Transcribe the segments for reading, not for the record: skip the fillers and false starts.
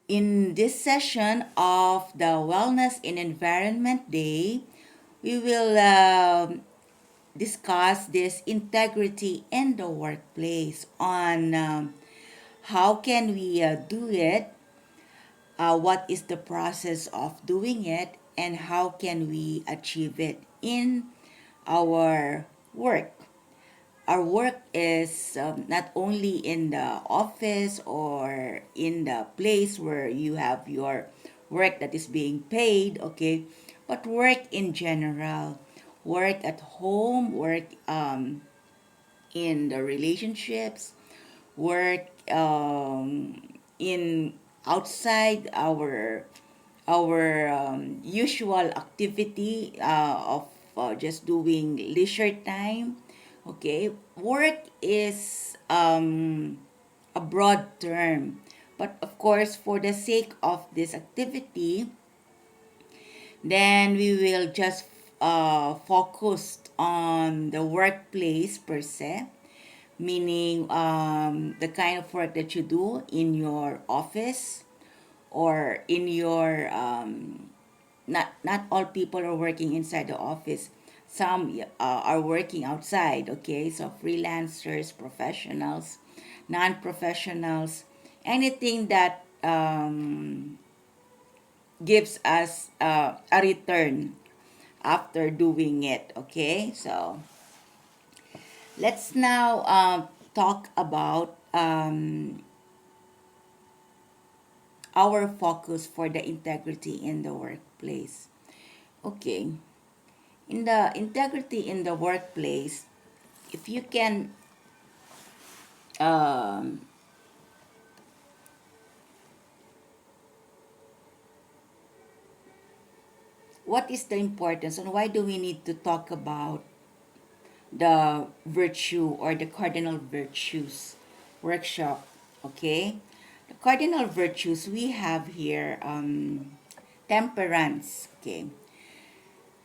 In this session of the Wellness in Environment Day, we will discuss this integrity in the workplace on how can we do it, what is the process of doing it, and how can we achieve it in our work. Our work is not only in the office or in the place where you have your work that is being paid, okay, but work in general, work at home, work in the relationships, work in outside our usual activity of just doing leisure time. Okay, work is a broad term, but of course, for the sake of this activity, then we will just focus on the workplace per se, meaning the kind of work that you do in your office or in your not all people are working inside the office. Some are working outside, okay? So freelancers, professionals, non-professionals, anything that gives us a return after doing it, okay? So let's now talk about our focus for the integrity in the workplace. Okay, in the integrity in the workplace, if you can um, what is the importance and why do we need to talk about the virtue or the cardinal virtues workshop? Okay, the cardinal virtues we have here, temperance. Okay,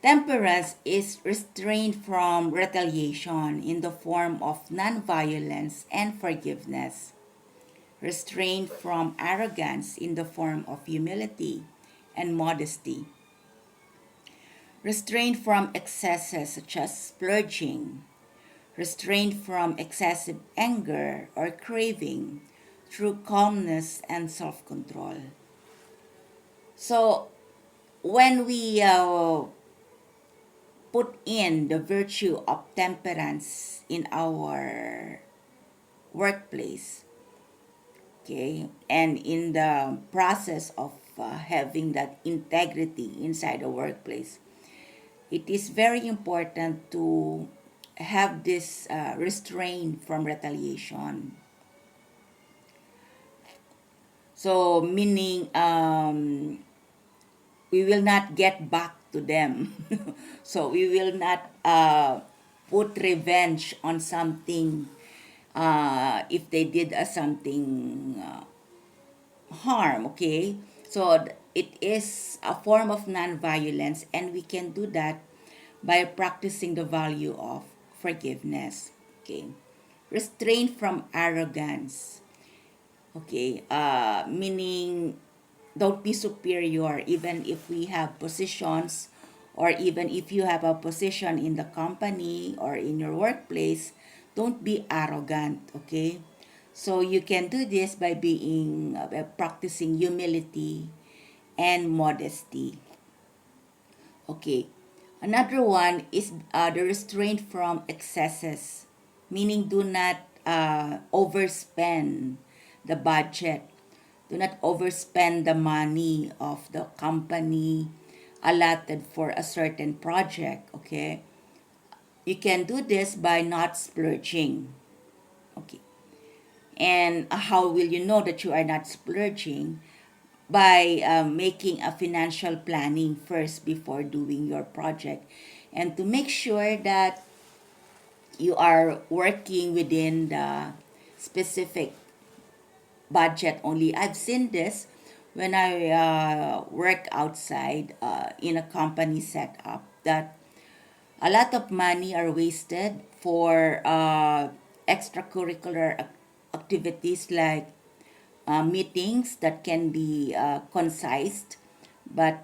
temperance is restraint from retaliation in the form of nonviolence and forgiveness, restraint from arrogance in the form of humility and modesty, restraint from excesses such as splurging, restraint from excessive anger or craving through calmness and self control. So, when we put in the virtue of temperance in our workplace, okay, and in the process of having that integrity inside the workplace, it is very important to have this restraint from retaliation. So, meaning we will not get back to them. So, we will not put revenge on something if they did us something harm, okay? So, it is a form of non-violence, and we can do that by practicing the value of forgiveness, okay? Restraint from arrogance, okay? Meaning, don't be superior even if we have positions or even if you have a position in the company or in your workplace, don't be arrogant, okay? So you can do this by being by practicing humility and modesty. Okay. Another one is the restraint from excesses, meaning do not overspend the budget. Do not overspend the money of the company allotted for a certain project, okay? You can do this by not splurging, okay? And how will you know that you are not splurging? By making a financial planning first before doing your project, and to make sure that you are working within the specific budget only. I've seen this when I work outside in a company setup that a lot of money are wasted for extracurricular activities like meetings that can be concised, but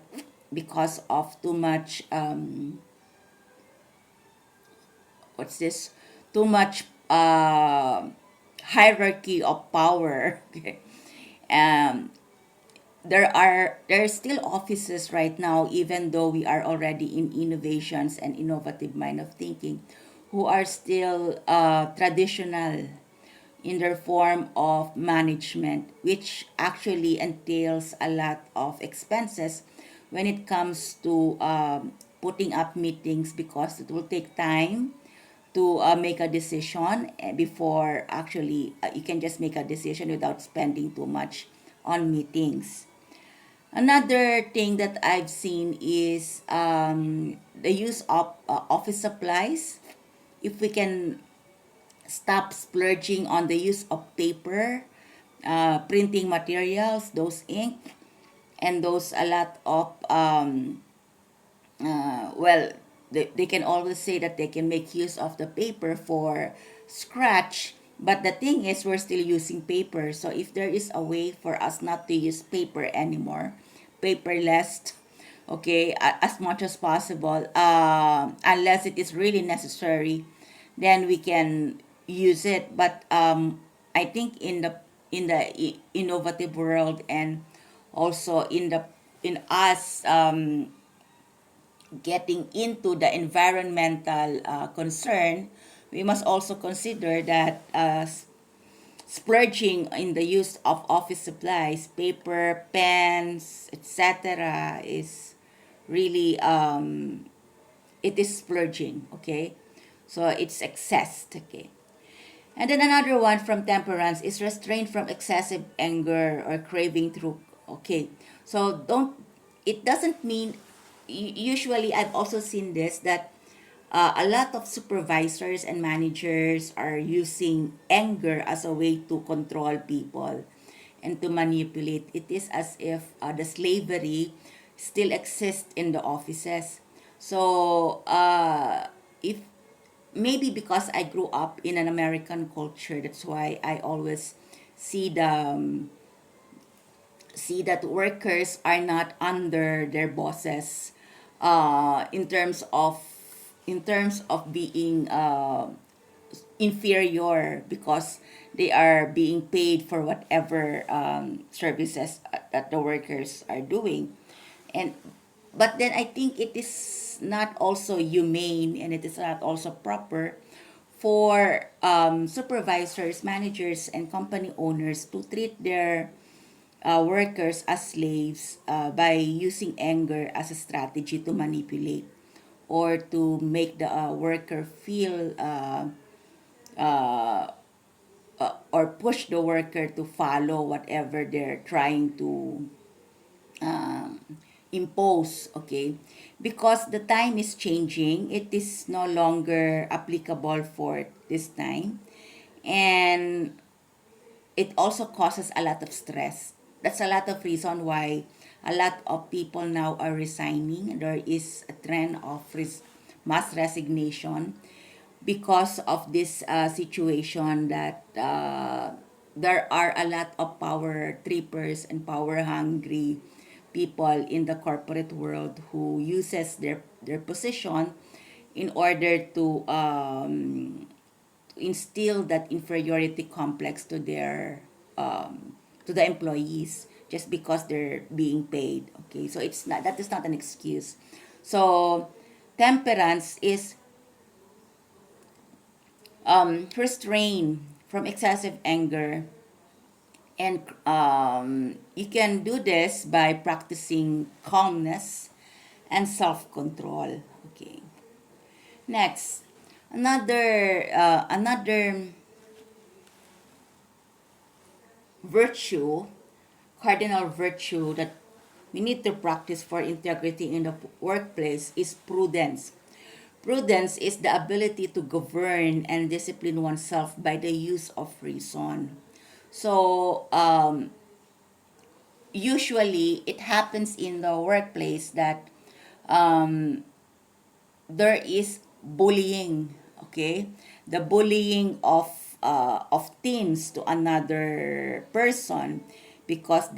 because of too much what's this too much hierarchy of power. Okay. um, there are still offices right now, even though we are already in innovations and innovative mind of thinking, who are still traditional in their form of management, which actually entails a lot of expenses when it comes to putting up meetings, because it will take time to make a decision before actually you can just make a decision without spending too much on meetings. Another thing that I've seen is the use of office supplies. If we can stop splurging on the use of paper, printing materials, those ink, and those a lot of well, they can always say that they can make use of the paper for scratch, but the thing is we're still using paper. So if there is a way for us not to use paper anymore, paperless, okay, as much as possible, unless it is really necessary, then we can use it. But I think in the innovative world, and also in us getting into the environmental concern, we must also consider that splurging in the use of office supplies, paper, pens, etc., is really it is splurging. Okay, so it's excess. Okay. And then another one from Temperance is restraint from excessive anger or craving through. Okay, so don't. It doesn't mean. Usually, I've also seen this, that a lot of supervisors and managers are using anger as a way to control people and to manipulate. It is as if the slavery still exists in the offices. So if maybe because I grew up in an American culture, that's why I always see see that workers are not under their bosses in terms of being inferior, because they are being paid for whatever services that the workers are doing. And but then I think it is not also humane, and it is not also proper for supervisors, managers, and company owners to treat their workers as slaves by using anger as a strategy to manipulate or to make the worker feel or push the worker to follow whatever they're trying to um, impose. Okay, because the time is changing, it is no longer applicable for this time, and it also causes a lot of stress. That's a lot of reason why a lot of people now are resigning. There is a trend of mass resignation because of this situation, that there are a lot of power trippers and power hungry people in the corporate world who uses their position in order to instill that inferiority complex to the employees, just because they're being paid. Okay, so it's not, that is not an excuse. So temperance is restrain from excessive anger, and you can do this by practicing calmness and self-control. Okay, next, another virtue, cardinal virtue, that we need to practice for integrity in the workplace is prudence. Prudence is the ability to govern and discipline oneself by the use of reason. So, usually it happens in the workplace that um, there is bullying. Okay, the bullying of teens to another person, because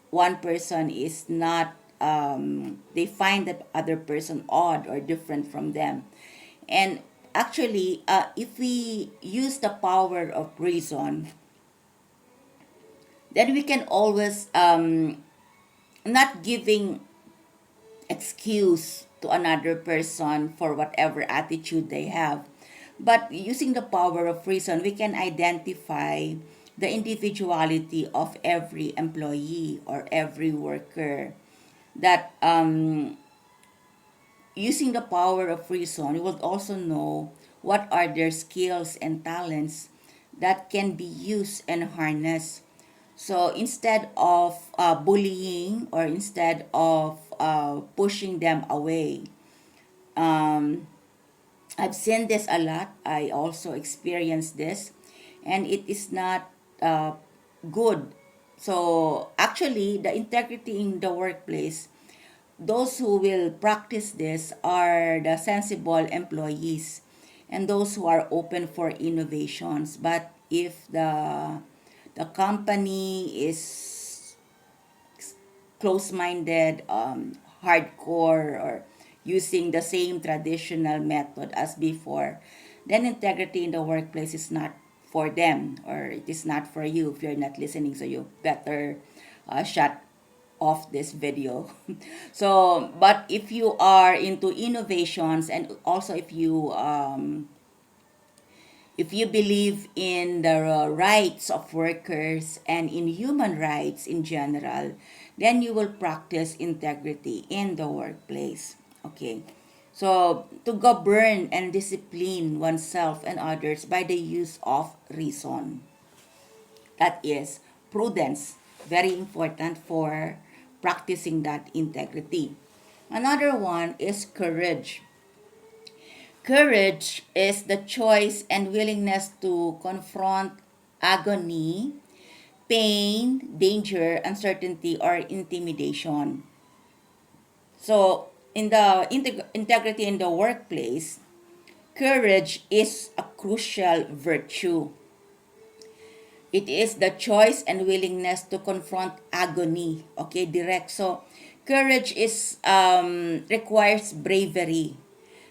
one person is not, they find that other person odd or different from them. And actually, if we use the power of reason, then we can always, not giving excuse to another person for whatever attitude they have. But using the power of reason, we can identify the individuality of every employee or every worker. That using the power of reason, we will also know what are their skills and talents that can be used and harnessed. So instead of bullying, or instead of pushing them away, um, I've seen this a lot. I also experienced this, and it is not good. So actually, the integrity in the workplace, those who will practice this are the sensible employees and those who are open for innovations. But if the company is close-minded, hardcore, or using the same traditional method as before, then integrity in the workplace is not for them, or it is not for you if you're not listening. So you better shut off this video. So, but if you are into innovations, and also if you believe in the rights of workers and in human rights in general, then you will practice integrity in the workplace. Okay. So, to govern and discipline oneself and others by the use of reason. That is prudence. Very important for practicing that integrity. Another one is courage. Courage is the choice and willingness to confront agony, pain, danger, uncertainty, or intimidation. So, in the integrity in the workplace, courage is a crucial virtue. It is the choice and willingness to confront agony. Okay, direct. So, courage is requires bravery,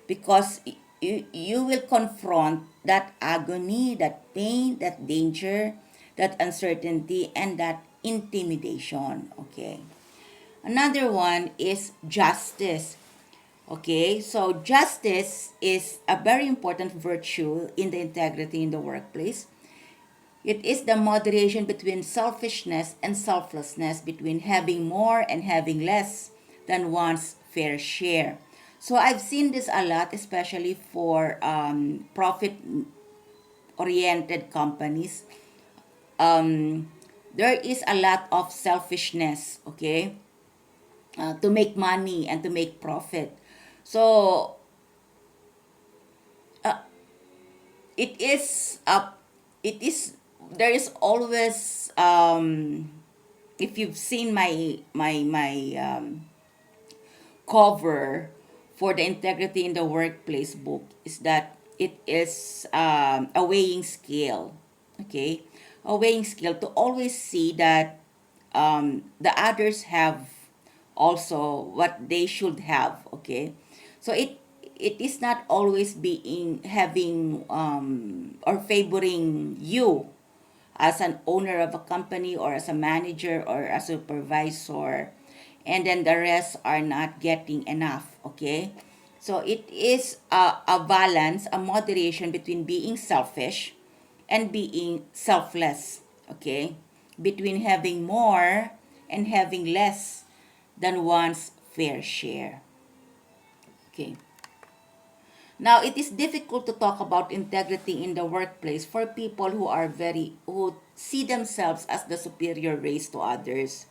because you will confront that agony, that pain, that danger, that uncertainty, and that intimidation. Okay. Another one is justice. Okay, so justice is a very important virtue in the integrity in the workplace. It is the moderation between selfishness and selflessness, between having more and having less than one's fair share. So I've seen this a lot, especially for profit-oriented companies. There is a lot of selfishness, okay, to make money and to make profit. So it is it is there is always, if you've seen my cover for the integrity in the workplace book, is that it is a weighing scale. Okay, a weighing scale to always see that the others have also what they should have. Okay, so it is not always being having or favoring you as an owner of a company, or as a manager, or a supervisor, and then the rest are not getting enough. Okay, so it is a balance, a moderation between being selfish and being selfless. Okay, between having more and having less than one's fair share. Okay. Now, it is difficult to talk about integrity in the workplace for people who see themselves as the superior race to others.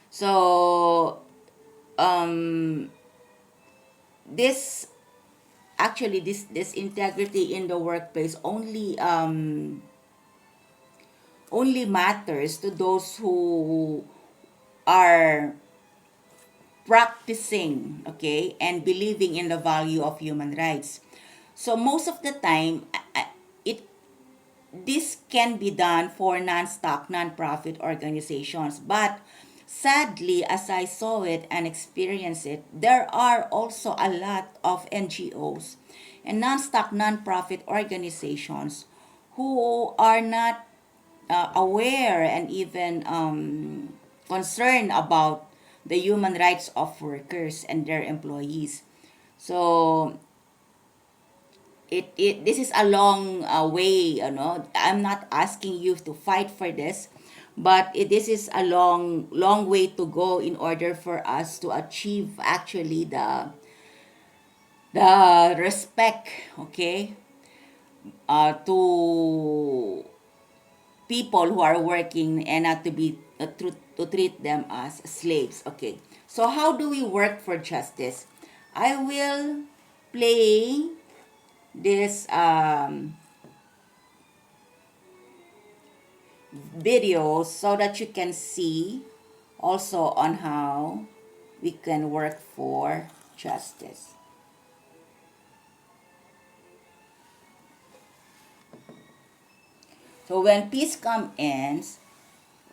So, this actually this integrity in the workplace only matters to those who are practicing, okay, and believing in the value of human rights. So most of the time, it this can be done for non-stock, non-profit organizations. But sadly, as I saw it and experienced it, there are also a lot of NGOs and non-stock, non-profit organizations who are not aware and even concerned about the human rights of workers and their employees. So this is a long way, you know. I'm not asking you to fight for this, but this is a long way to go in order for us to achieve actually the respect, okay, to people who are working and not to be to treat them as slaves. Okay, so how do we work for justice? I will play this video so that you can see also on how we can work for justice. So when peace ends,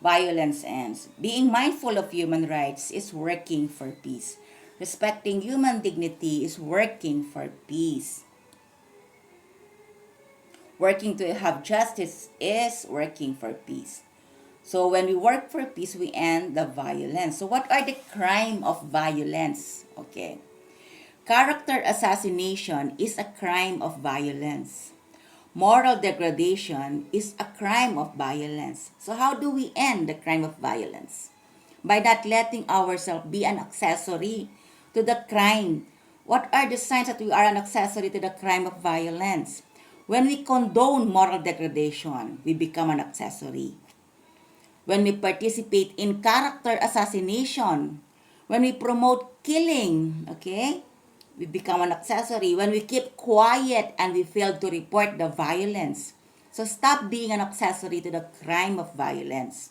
violence ends. Being mindful of human rights is working for peace. Respecting human dignity is working for peace. Working to have justice is working for peace. So when we work for peace, we end the violence. So what are the crime of violence? Okay. Character assassination is a crime of violence. Moral degradation is a crime of violence. So how do we end the crime of violence? By not letting ourselves be an accessory to the crime. What are the signs that we are an accessory to the crime of violence? When we condone moral degradation, we become an accessory. When we participate in character assassination, when we promote killing, okay, we become an accessory. When we keep quiet and we fail to report the violence. So stop being an accessory to the crime of violence.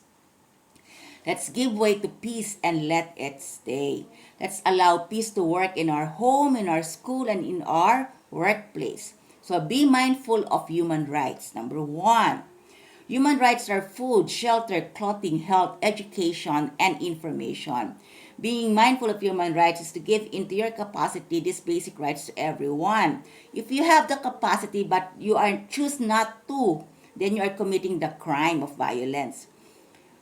Let's give way to peace and let it stay. Let's allow peace to work in our home, in our school, and in our workplace. So be mindful of human rights. Number 1, human rights are food, shelter, clothing, health, education, and information. Being mindful of human rights is to give into your capacity these basic rights to everyone. If you have the capacity but you choose not to, then you are committing the crime of violence.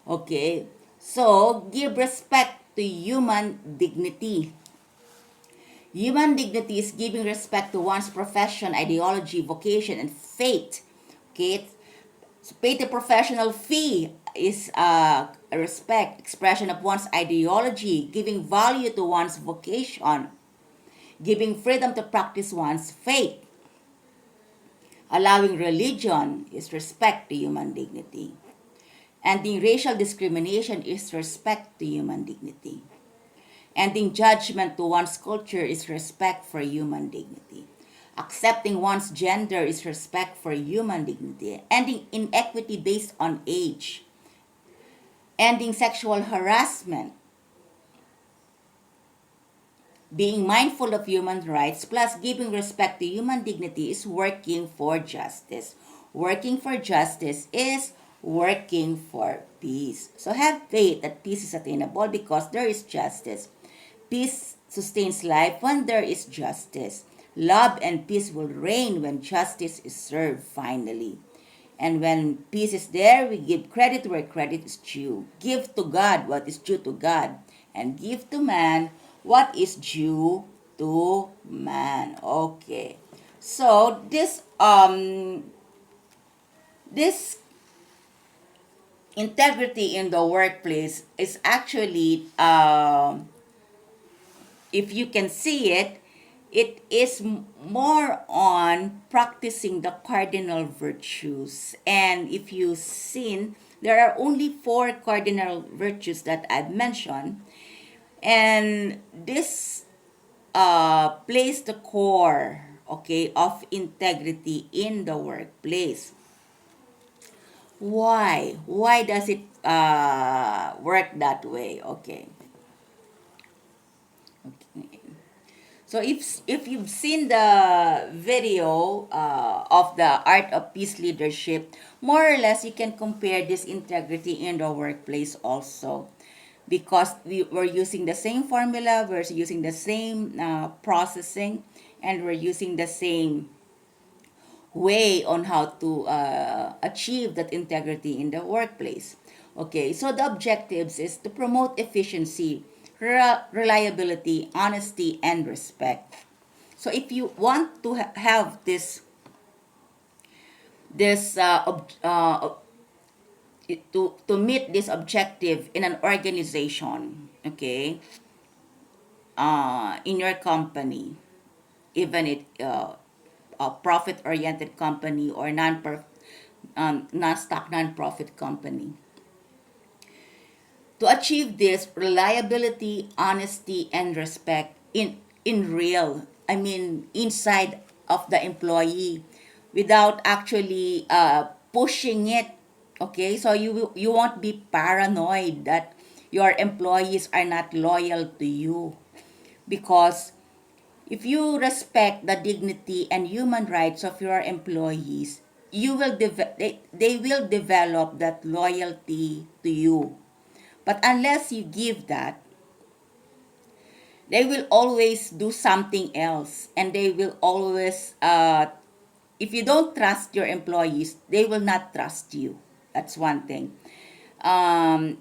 Okay, so give respect to human dignity. Human dignity is giving respect to one's profession, ideology, vocation, and faith. Okay, so pay the professional fee is a respect, expression of one's ideology, giving value to one's vocation, giving freedom to practice one's faith. Allowing religion is respect to human dignity. Ending racial discrimination is respect to human dignity. Ending judgment to one's culture is respect for human dignity. Accepting one's gender is respect for human dignity. Ending inequity based on age. Ending sexual harassment. Being mindful of human rights plus giving respect to human dignity is working for justice. Working for justice is working for peace. So have faith that peace is attainable because there is justice. Peace sustains life when there is justice. Love and peace will reign when justice is served finally. And when peace is there, we give credit where credit is due. Give to God what is due to God. And give to man what is due to man. Okay. So this integrity in the workplace is actually if you can see it, it is more on practicing the cardinal virtues. And if you've seen, there are only 4 cardinal virtues that I've mentioned. And this plays the core, okay, of integrity in the workplace. Why? Why does it work that way? Okay. Okay. So if you've seen the video of the Art of Peace Leadership, more or less, you can compare this integrity in the workplace also, because we're using the same formula, we're using the same processing, and we're using the same way on how to achieve that integrity in the workplace. Okay, so the objectives is to promote efficiency, reliability, honesty, and respect. So if you want to have this to meet this objective in an organization, okay, in your company, even it a profit-oriented company or non-stock non-profit company. To achieve this reliability, honesty, and respect in real, I mean inside of the employee, without actually pushing it. Okay, so you won't be paranoid that your employees are not loyal to you, because if you respect the dignity and human rights of your employees, they will develop that loyalty to you. But unless you give that, they will always do something else, and they will always if you don't trust your employees, they will not trust you. That's one thing.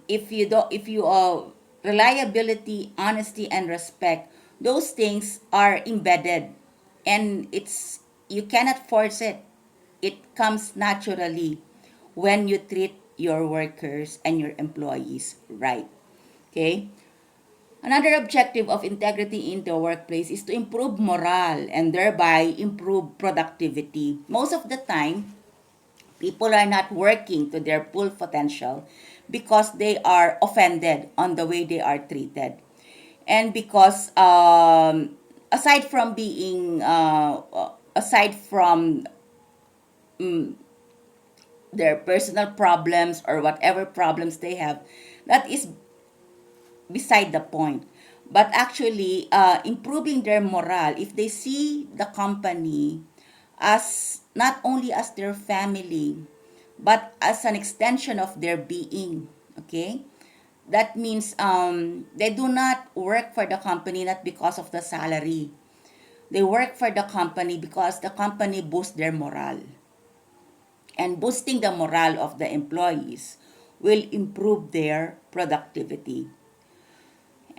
If you reliability, honesty, and respect, those things are embedded, and it's you cannot force it. It comes naturally when you treat your workers and your employees right. Okay. Another objective of integrity in the workplace is to improve morale and thereby improve productivity. Most of the time, people are not working to their full potential because they are offended on the way they are treated. And because aside from their personal problems or whatever problems they have, that is beside the point. But actually, improving their morale, if they see the company as not only as their family, but as an extension of their being, okay? That means they do not work for the company not because of the salary. They work for the company because the company boosts their morale. And boosting the morale of the employees will improve their productivity.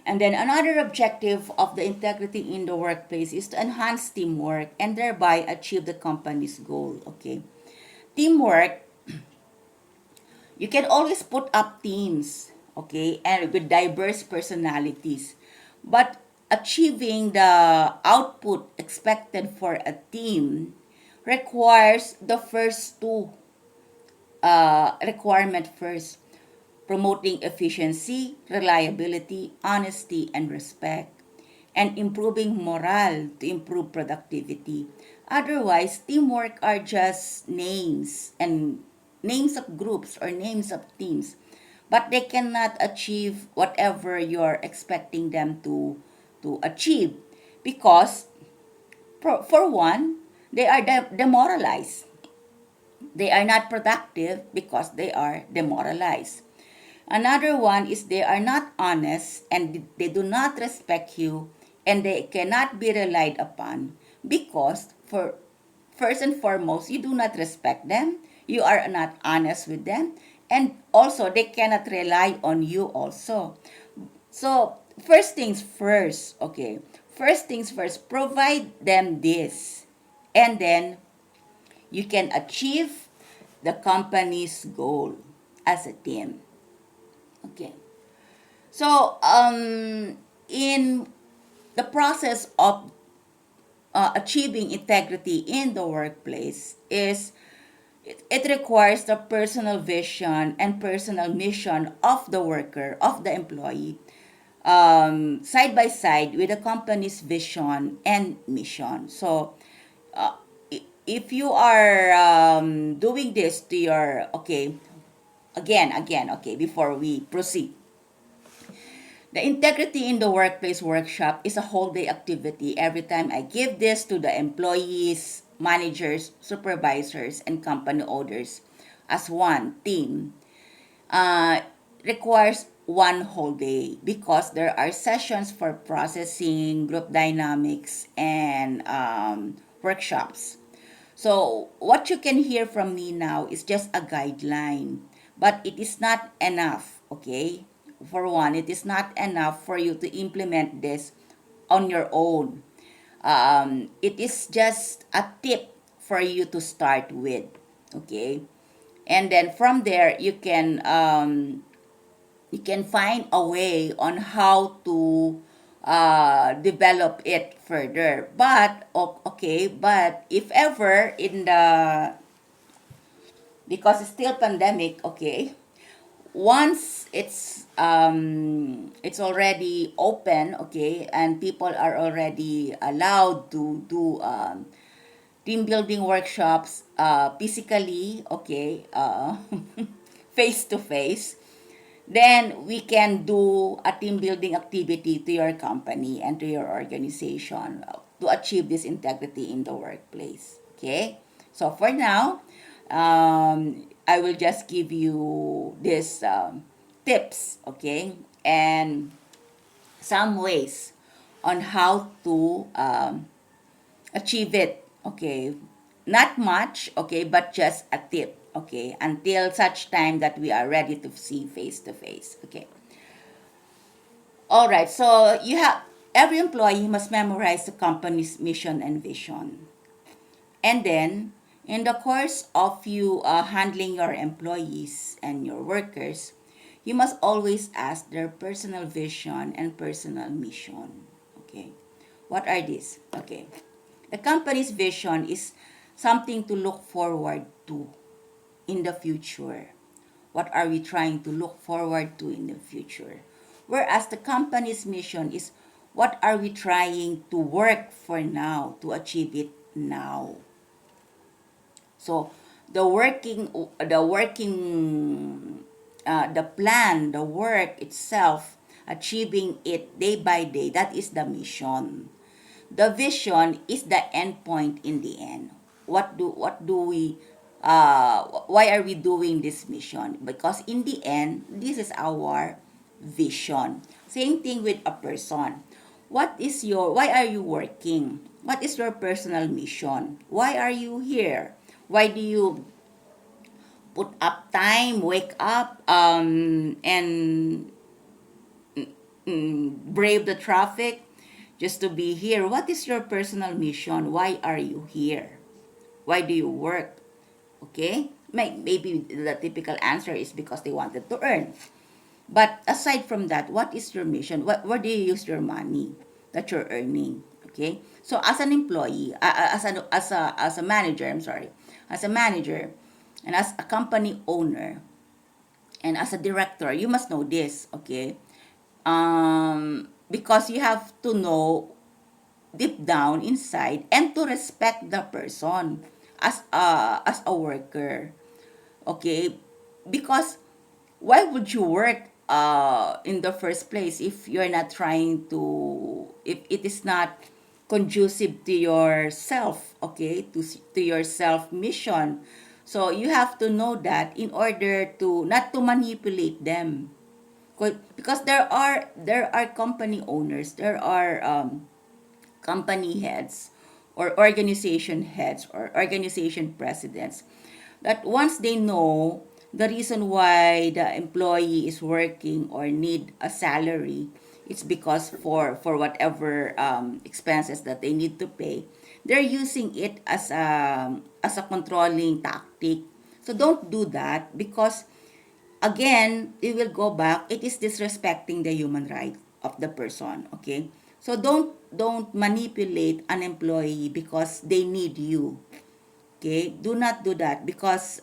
And then another objective of the integrity in the workplace is to enhance teamwork and thereby achieve the company's goal. Okay. Teamwork, you can always put up teams, okay, and with diverse personalities. But achieving the output expected for a team requires the first two requirement first: promoting efficiency, reliability, honesty, and respect, and improving morale to improve productivity. Otherwise, teamwork are just names and names of groups or names of teams, but they cannot achieve whatever you're expecting them to achieve, because for one, they are demoralized. They are not productive because they are demoralized. Another one is they are not honest and they do not respect you, and they cannot be relied upon because, for first and foremost, you do not respect them, you are not honest with them, and also they cannot rely on you also. So first things first, okay. First things first, provide them this, and then you can achieve the company's goal as a team. Okay. So, in the process of achieving integrity in the workplace it requires the personal vision and personal mission of the worker, of the employee, side by side with the company's vision and mission. So, if you are doing this to your, okay, again, okay, before we proceed. The integrity in the workplace workshop is a whole day activity. Every time I give this to the employees, managers, supervisors, and company owners, as one team, uh, requires one whole day because there are sessions for processing, group dynamics, and workshops. So, what you can hear from me now is just a guideline, but it is not enough, okay? For one, it is not enough for you to implement this on your own. It is just a tip for you to start with, okay? And then from there, you can find a way on how to develop it further. But okay, but if ever in the, because it's still pandemic, okay, once it's already open, okay, and people are already allowed to do team building workshops physically, okay, face to face, then we can do a team building activity to your company and to your organization to achieve this integrity in the workplace. Okay? So for now, I will just give you these tips, okay, and some ways on how to achieve it, okay, not much, okay, but just a tip, okay, until such time that we are ready to see face to face, okay. All right, so you have, every employee must memorize the company's mission and vision, and then in the course of you handling your employees and your workers, you must always ask their personal vision and personal mission, okay. What are these? Okay, the company's vision is something to look forward to in the future. What are we trying to look forward to in the future? Whereas the company's mission is what are we trying to work for now to achieve it now. So the plan, the work itself, achieving it day by day, that is the mission. The vision is the end point in the end. What do we why are we doing this mission? Because in the end, this is our vision. Same thing with a person. Why are you working? What is your personal mission? Why are you here? Why do you put up time, wake up, and brave the traffic just to be here? What is your personal mission? Why are you here? Why do you work? Okay? Maybe the typical answer is because they wanted to earn. But aside from that, what is your mission? Where do you use your money that you're earning? Okay? So as an employee, as a manager, I'm sorry, as a manager and as a company owner and as a director, you must know this, okay? Because you have to know deep down inside and to respect the person as a worker, okay, because why would you work in the first place if you're not trying to, if it is not conducive to yourself, okay, to your self mission. So you have to know that in order to not to manipulate them. Because there are company owners, there are company heads or organization heads or organization presidents that once they know the reason why the employee is working or need a salary, it's because for whatever expenses that they need to pay, they're using it as a controlling tactic. So don't do that, because again, we will go back, it is disrespecting the human right of the person, okay? So don't manipulate an employee because they need you, okay? Do not do that, because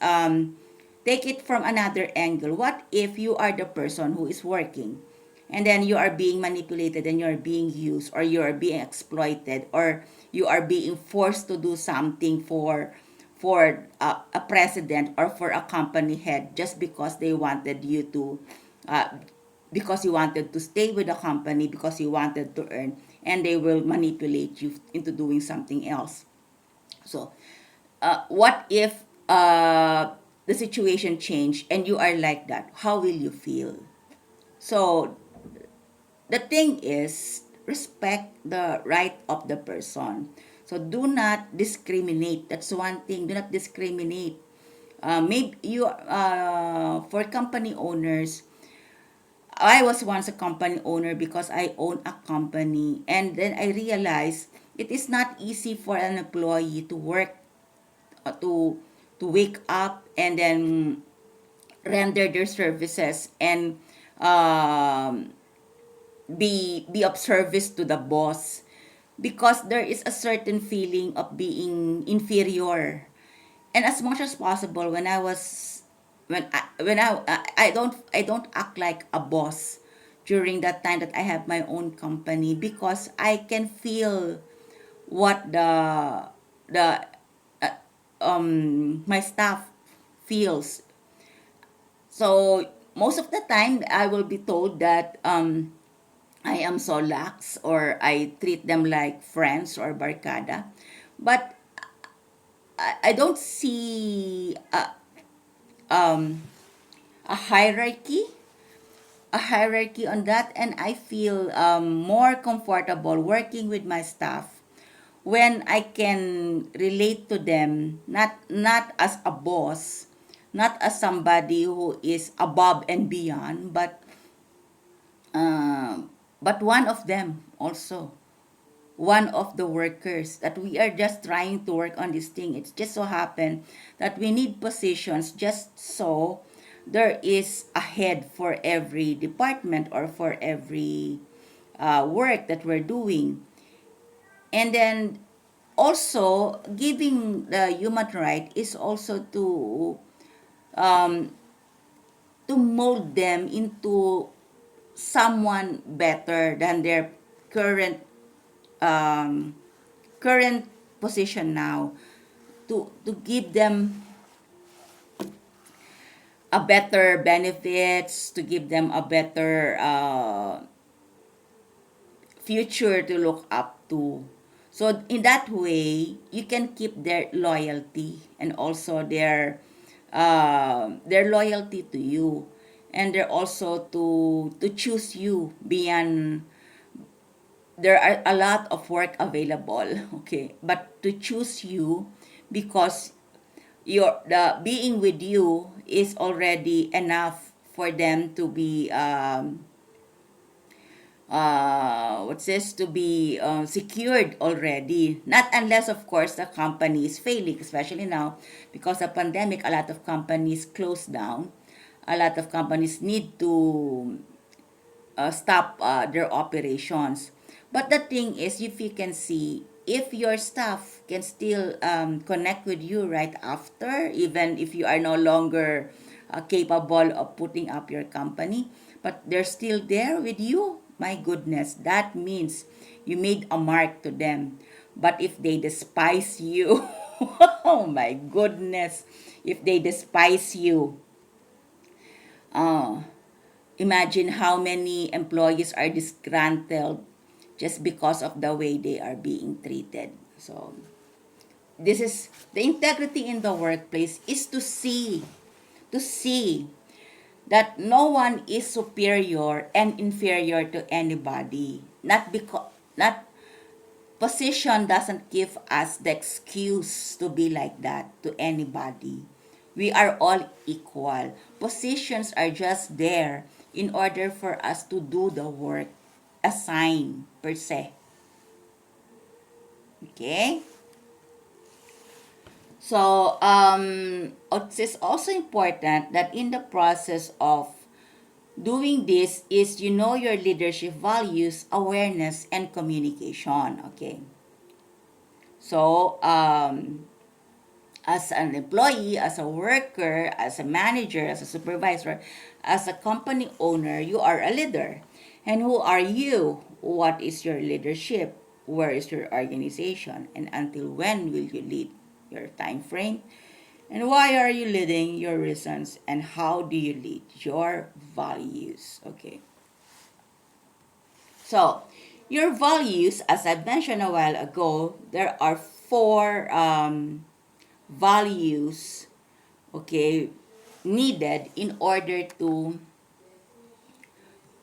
take it from another angle. What if you are the person who is working and then you are being manipulated and you are being used, or you are being exploited, or you are being forced to do something for a president or for a company head just because they wanted you to because you wanted to stay with the company, because you wanted to earn, and they will manipulate you into doing something else. So what if the situation change and you are like that, how will you feel? So the thing is, respect the right of the person. So do not discriminate. That's one thing. Do not discriminate. Maybe you for company owners, I was once a company owner because I own a company, and then I realized it is not easy for an employee to work, to wake up and then render their services and um, be of service to the boss, because there is a certain feeling of being inferior. And as much as possible, I don't act like a boss during that time that I have my own company, because I can feel what the my staff feels. So most of the time I will be told that I am so lax, or I treat them like friends or barkada. But I don't see a hierarchy, on that, and I feel more comfortable working with my staff when I can relate to them, not as a boss, not as somebody who is above and beyond, but one of them also, one of the workers, that we are just trying to work on this thing. It's just so happen that we need positions, just so there is a head for every department or for every work that we're doing. And then also giving the human right is also to mold them into someone better than their current um, current position now, to give them a better benefits, to give them a better future to look up to. So in that way, you can keep their loyalty, and also their loyalty to you, and they're also to choose you beyond. There are a lot of work available, okay, but to choose you because your the being with you is already enough for them to be what's this, to be secured already. Not unless of course the company is failing, especially now because of pandemic. A lot of companies close down, a lot of companies need to stop their operations. But the thing is, if you can see, if your staff can still connect with you right after, even if you are no longer capable of putting up your company, but they're still there with you, my goodness, that means you made a mark to them. But if they despise you, oh my goodness, if they despise you, uh, imagine how many employees are disgruntled just because of the way they are being treated. So this is the integrity in the workplace, is to see that no one is superior and inferior to anybody. Not position doesn't give us the excuse to be like that to anybody. We are all equal. Positions are just there in order for us to do the work assigned per se. Okay? So, it is also important that in the process of doing this is you know your leadership values, awareness, and communication. Okay? So, as an employee, as a worker, as a manager, as a supervisor, as a company owner, you are a leader. And who are you? What is your leadership? Where is your organization? And until when will you lead? Your time frame? And why are you leading? Your reasons? And how do you lead? Your values. Okay. So, your values, as I mentioned a while ago, there are four values okay, needed in order to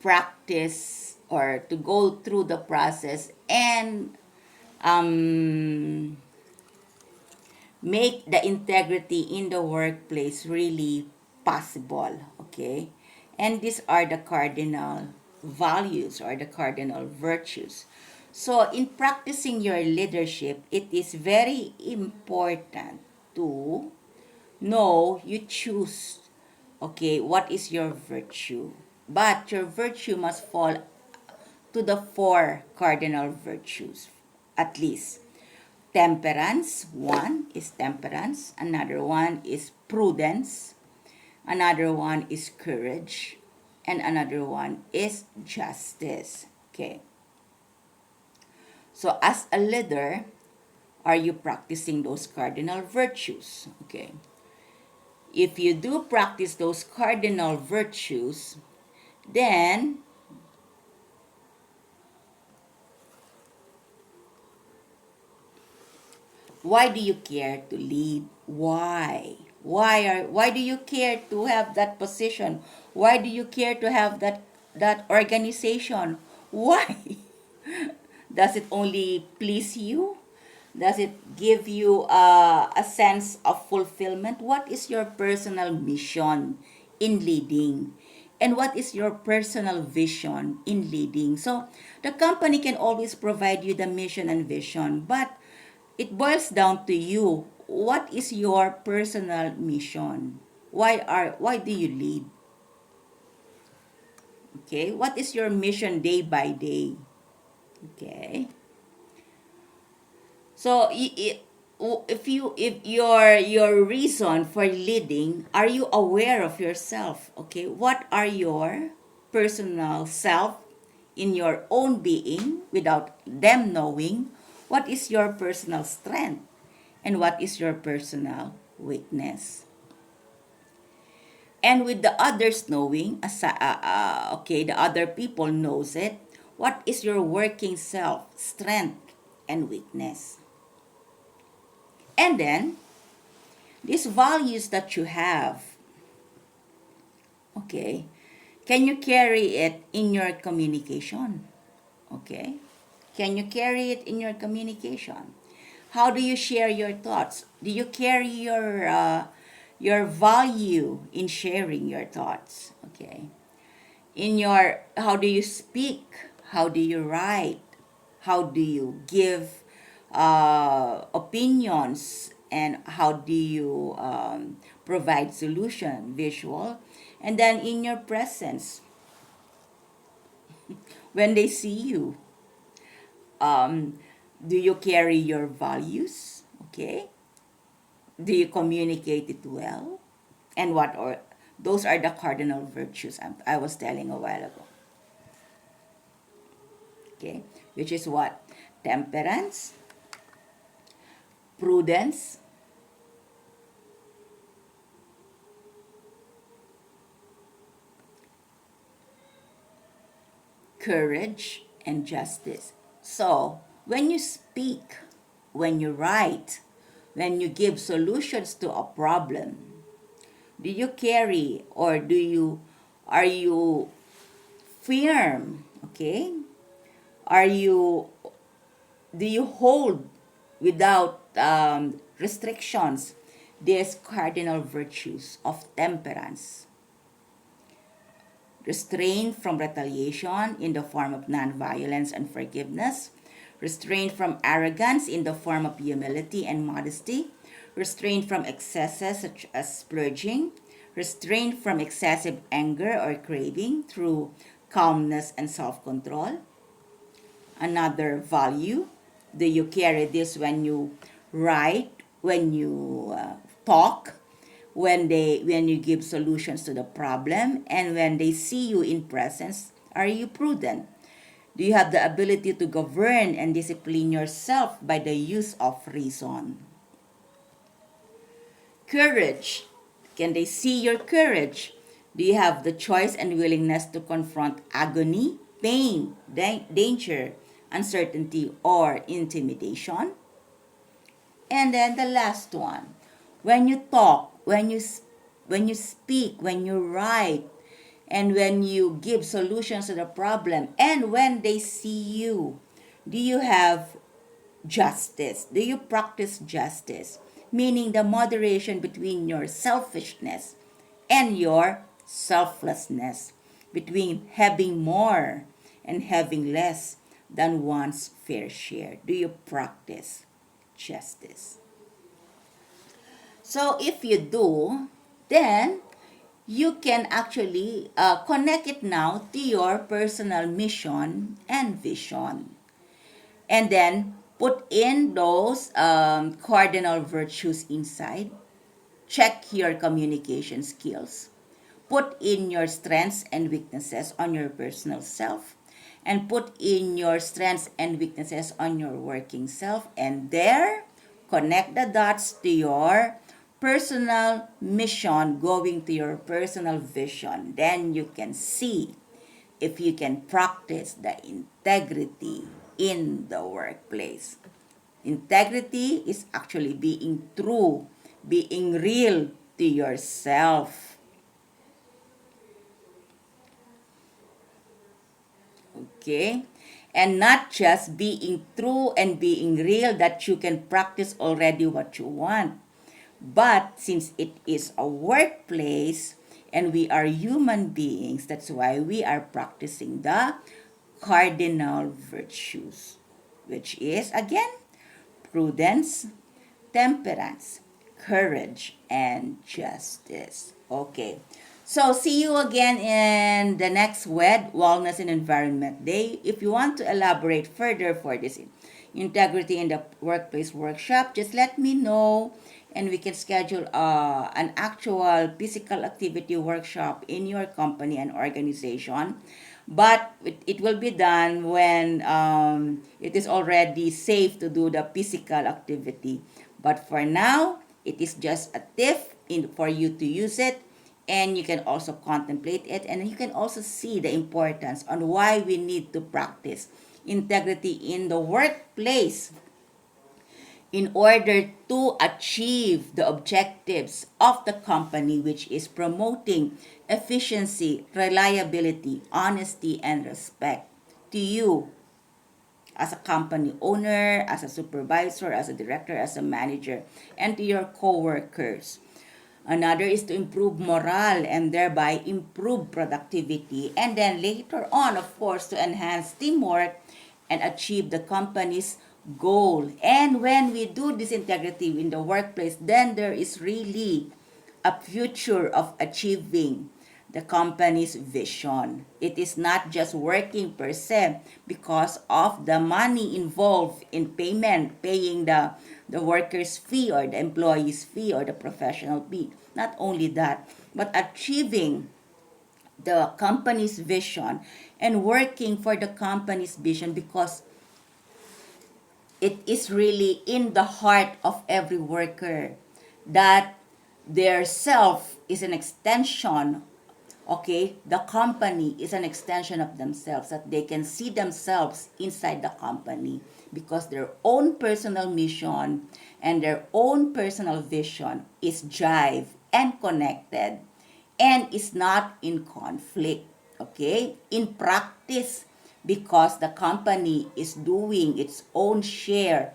practice or to go through the process and um, make the integrity in the workplace really possible, okay? And these are the cardinal values or the cardinal virtues. So in practicing your leadership, it is very important to know you choose, okay, what is your virtue. But your virtue must fall to the four cardinal virtues, at least. Temperance, one is temperance, another one is prudence, another one is courage, and another one is justice. Okay. So as a leader, are you practicing those cardinal virtues? Okay. If you do practice those cardinal virtues, then why do you care to lead? Why? Why do you care to have that position? Why do you care to have that organization? Why? Does it only please you? Does it give you a sense of fulfillment? What is your personal mission in leading? And what is your personal vision in leading? So the company can always provide you the mission and vision, but it boils down to you. What is your personal mission? Why do you lead? Okay? What is your mission day by day? Okay? So if your reason for leading, are you aware of yourself? Okay? What are your personal self in your own being without them knowing? What is your personal strength? And what is your personal weakness? And with the others knowing, okay, the other people knows it, what is your working self, strength, and weakness? And then, these values that you have, okay, can you carry it in your communication? Okay? Can you carry it in your communication? How do you share your thoughts? Do you carry your value in sharing your thoughts? Okay. In your how do you speak? How do you write? How do you give opinions? And how do you provide solution visual? And then in your presence, when they see you, um, do you carry your values? Okay. Do you communicate it well? And what are those are the cardinal virtues I was telling a while ago. Okay, which is what? Temperance, prudence, courage, and justice. So, when you speak, when you write, when you give solutions to a problem, do you carry or are you firm? Okay? Are you do you hold without restrictions these cardinal virtues of temperance? Restraint from retaliation in the form of nonviolence and forgiveness, restraint from arrogance in the form of humility and modesty, restraint from excesses such as splurging, restraint from excessive anger or craving through calmness and self-control. Another value, do you carry this when you write, when you talk, when you give solutions to the problem, and when they see you in presence? Are you prudent? Do you have the ability to govern and discipline yourself by the use of reason? Courage, can they see your courage? Do you have the choice and willingness to confront agony, pain, danger, uncertainty, or intimidation? And then the last one, when you talk, when you speak, when you write, and when you give solutions to the problem, and when they see you, do you have justice? Do you practice justice? Meaning the moderation between your selfishness and your selflessness, between having more and having less than one's fair share. Do you practice justice? So if you do, then you can actually connect it now to your personal mission and vision. And then put in those cardinal virtues inside. Check your communication skills. Put in your strengths and weaknesses on your personal self. And put in your strengths and weaknesses on your working self. And there, connect the dots to your personal mission going to your personal vision. Then you can see if you can practice the integrity in the workplace. Integrity is actually being true, being real to yourself. Okay? And not just being true and being real that you can practice already what you want. But since it is a workplace and we are human beings, that's why we are practicing the cardinal virtues, which is again prudence, temperance, courage, and justice. Okay. So see you again in the next WED, Wellness and Environment Day. If you want to elaborate further for this integrity in the workplace workshop, just let me know and we can schedule an actual physical activity workshop in your company and organization. But it will be done when it is already safe to do the physical activity. But for now, it is just a tip for you to use it, and you can also contemplate it, and you can also see the importance on why we need to practice integrity in the workplace in order to achieve the objectives of the company, which is promoting efficiency, reliability, honesty, and respect to you as a company owner, as a supervisor, as a director, as a manager, and to your co-workers. Another is to improve morale and thereby improve productivity. And then later on, of course, to enhance teamwork and achieve the company's goal. And when we do this integrity in the workplace, then there is really a future of achieving the company's vision. It is not just working per se because of the money involved in paying the worker's fee or the employee's fee or the professional fee. Not only that, but achieving the company's vision and working for the company's vision because it is really in the heart of every worker that their self is an extension. Okay, the company is an extension of themselves, that they can see themselves inside the company because their own personal mission and their own personal vision is jive and connected and is not in conflict. Okay, in practice, because the company is doing its own share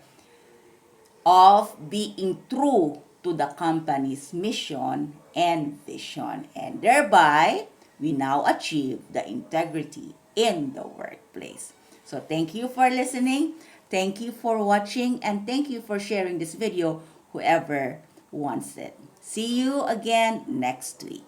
of being true to the company's mission and vision. And thereby, we now achieve the integrity in the workplace. So thank you for listening. Thank you for watching. And thank you for sharing this video, whoever wants it. See you again next week.